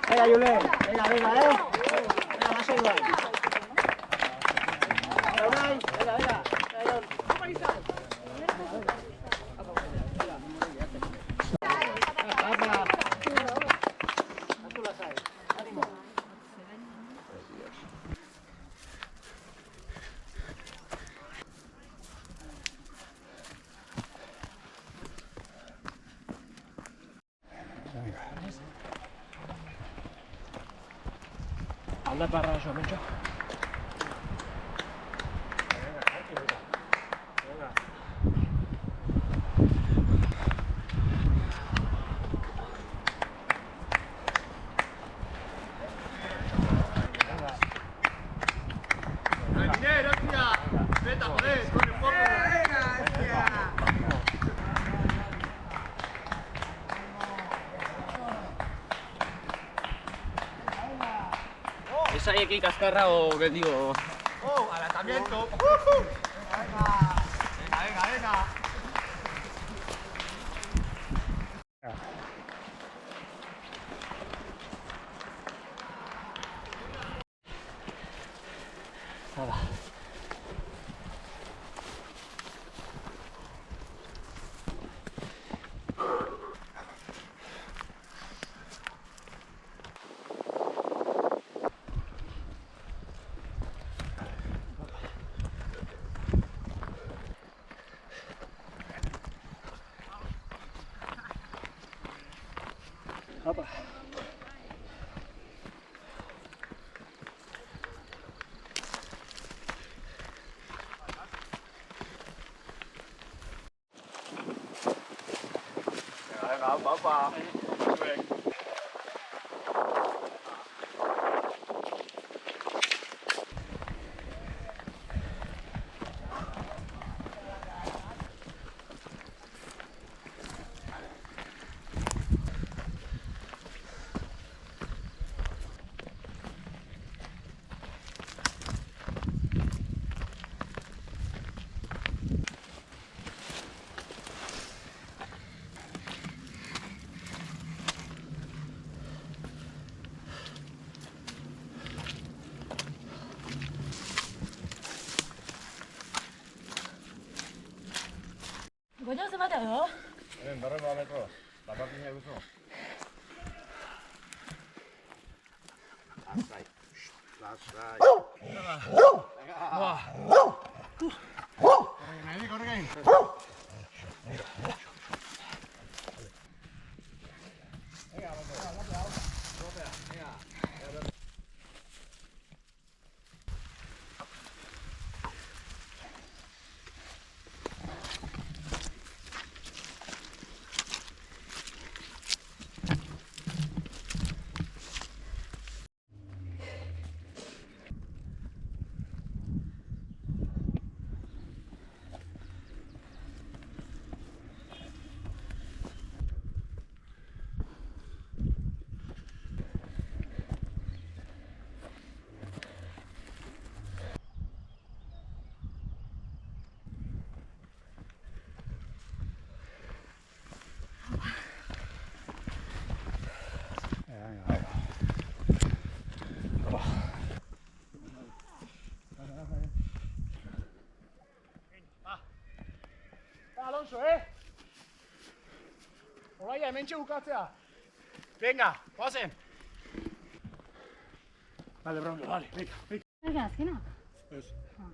Venga, Yule. Venga, venga, Venga, más igual. Venga, venga. Alda para eso, Mencho. ¿Es ahí aquí cascarra o qué digo? ¡Oh, alatamiento! Venga, venga, venga. Nada. Opa. Venga, papá. Goño se bateo. Berrendo aleko. Lapapina guzu. Lasai. Lasai. Corre, Alonso, Oraia, hementxe bukatzea. Venga, guazen. Vale, Bronco, vale, venga. Venga, azkenak. Ez. Ah.